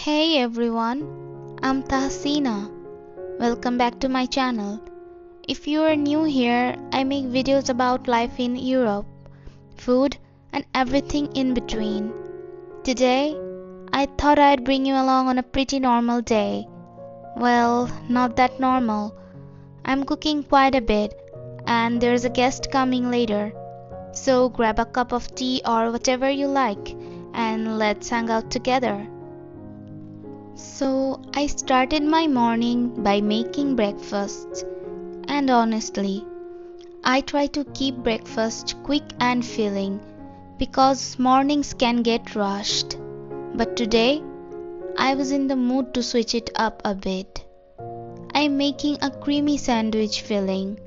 Hey everyone, I'm Tahsina. Welcome back to my channel. If you are new here, I make videos about life in Europe, food, and everything in between. Today, I thought I'd bring you along on a pretty normal day. Well, not that normal. I'm cooking quite a bit, and there's a guest coming later. So grab a cup of tea or whatever you like, and let's hang out together. So I started my morning by making breakfast, and honestly, I try to keep breakfast quick and filling because mornings can get rushed. But today, I was in the mood to switch it up a bit. I'm making a creamy sandwich filling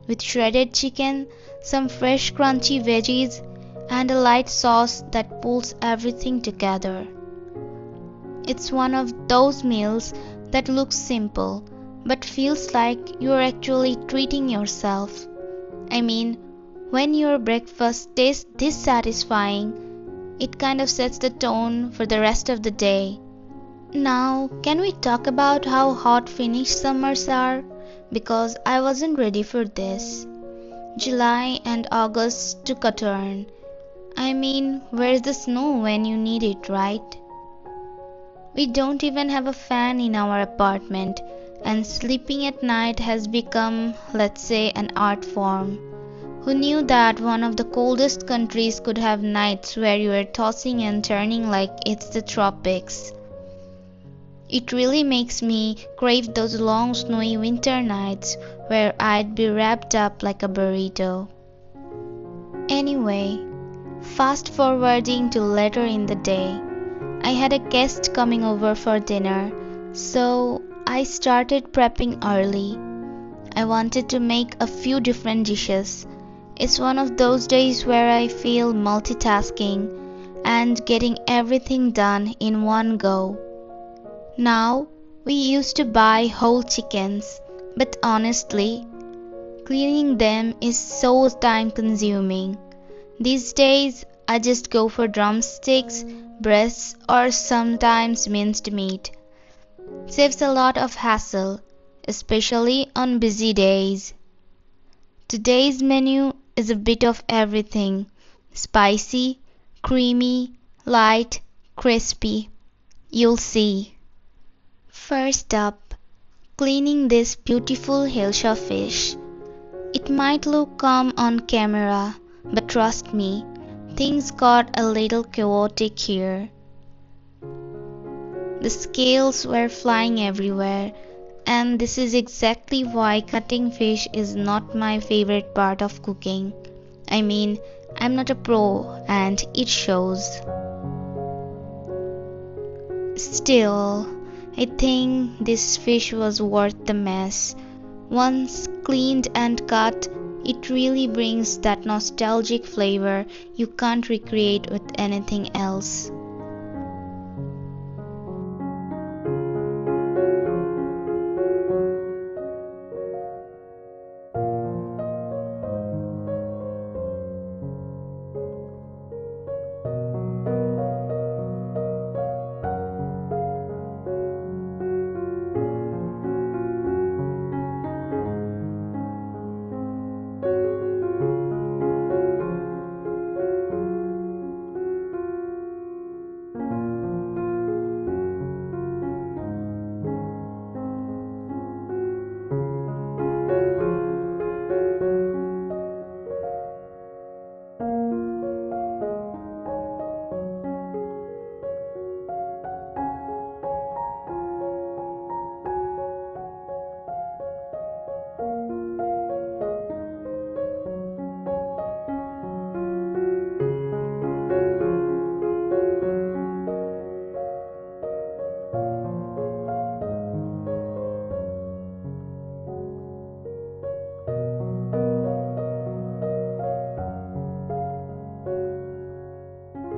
with shredded chicken, some fresh crunchy veggies, and a light sauce that pulls everything together. It's one of those meals that looks simple but feels like you're actually treating yourself. I mean, when your breakfast tastes this satisfying, it kind of sets the tone for the rest of the day. Now, can we talk about how hot Finnish summers are? Because I wasn't ready for this. July and August took a turn. I mean, where's the snow when you need it, right? We don't even have a fan in our apartment, and sleeping at night has become, let's say, an art form. Who knew that one of the coldest countries could have nights where you are tossing and turning like it's the tropics? It really makes me crave those long snowy winter nights where I'd be wrapped up like a burrito. Anyway, fast forwarding to later in the day. I had a guest coming over for dinner, so I started prepping early. I wanted to make a few different dishes. It's one of those days where I feel multitasking and getting everything done in one go. Now, we used to buy whole chickens, but honestly, cleaning them is so time consuming. These days, I just go for drumsticks, breasts, or sometimes minced meat. Saves a lot of hassle, especially on busy days. Today's menu is a bit of everything: spicy, creamy, light, crispy. You'll see. First up, cleaning this beautiful hilsha fish. It might look calm on camera, but trust me, things got a little chaotic here. The scales were flying everywhere, and this is exactly why cutting fish is not my favorite part of cooking. I mean, I'm not a pro, and it shows. Still, I think this fish was worth the mess. Once cleaned and cut, it really brings that nostalgic flavor you can't recreate with anything else.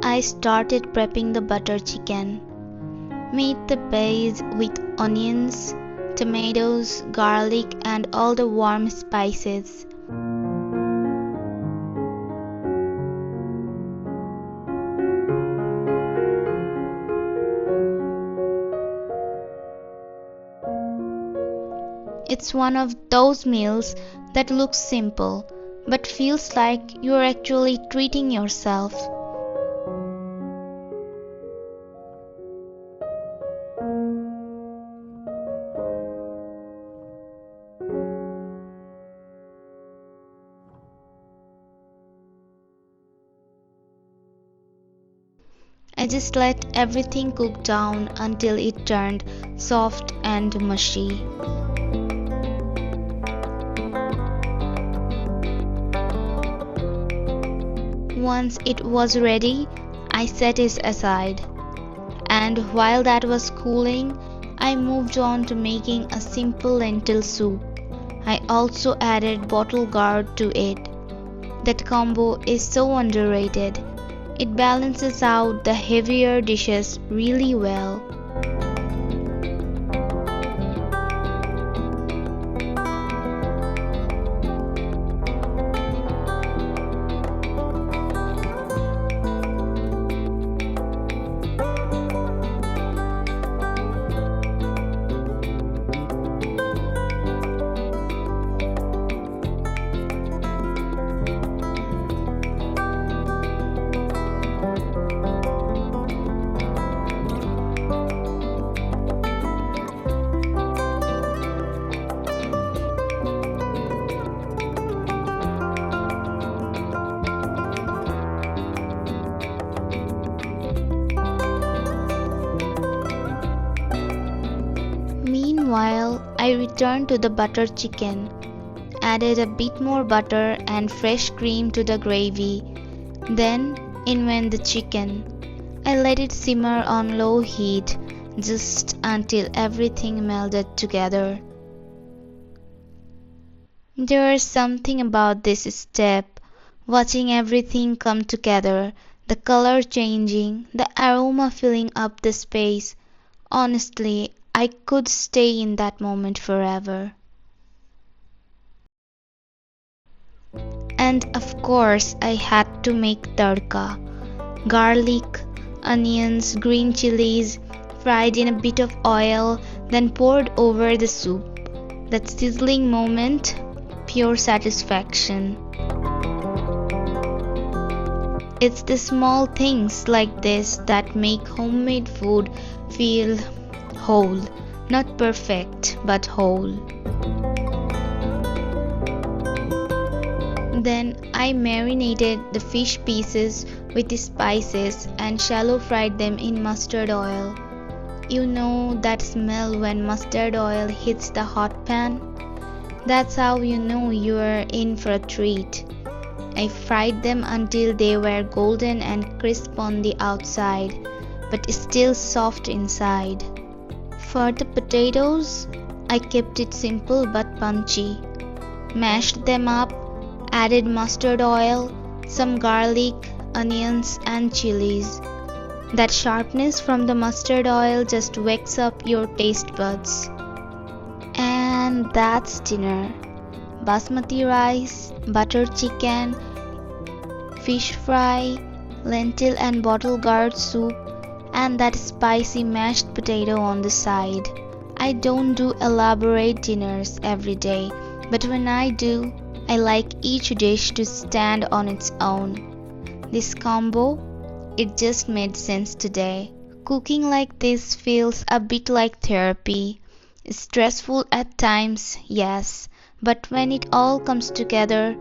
I started prepping the butter chicken. Made the base with onions, tomatoes, garlic, and all the warm spices. It's one of those meals that looks simple, but feels like you're actually treating yourself. I just let everything cook down until it turned soft and mushy. Once it was ready, I set it aside. And while that was cooling, I moved on to making a simple lentil soup. I also added bottle gourd to it. That combo is so underrated. It balances out the heavier dishes really well. Meanwhile, I returned to the butter chicken, added a bit more butter and fresh cream to the gravy. Then in went the chicken. I let it simmer on low heat just until everything melded together. There's something about this step, watching everything come together, the color changing, the aroma filling up the space. Honestly, I could stay in that moment forever. And of course, I had to make tadka. Garlic, onions, green chilies, fried in a bit of oil, then poured over the soup. That sizzling moment, pure satisfaction. It's the small things like this that make homemade food feel whole. Not perfect, but whole. Then I marinated the fish pieces with the spices and shallow fried them in mustard oil. You know that smell when mustard oil hits the hot pan? That's how you know you're in for a treat. I fried them until they were golden and crisp on the outside, but still soft inside. For the potatoes, I kept it simple but punchy. Mashed them up, added mustard oil, some garlic, onions and chilies. That sharpness from the mustard oil just wakes up your taste buds. And that's dinner. Basmati rice, butter chicken, fish fry, lentil and bottle gourd soup, and that spicy mashed potato on the side. I don't do elaborate dinners every day, but when I do, I like each dish to stand on its own. This combo, it just made sense today. Cooking like this feels a bit like therapy. Stressful at times, yes, but when it all comes together,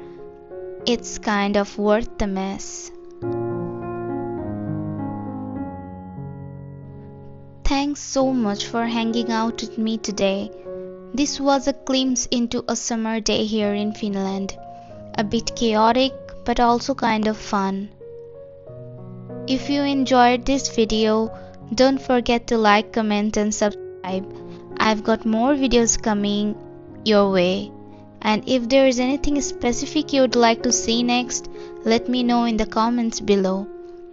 it's kind of worth the mess. Thanks so much for hanging out with me today. This was a glimpse into a summer day here in Finland. A bit chaotic, but also kind of fun. If you enjoyed this video, don't forget to like, comment and subscribe. I've got more videos coming your way. And if there is anything specific you'd like to see next, let me know in the comments below.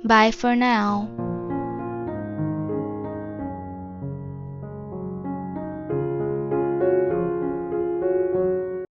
Bye for now.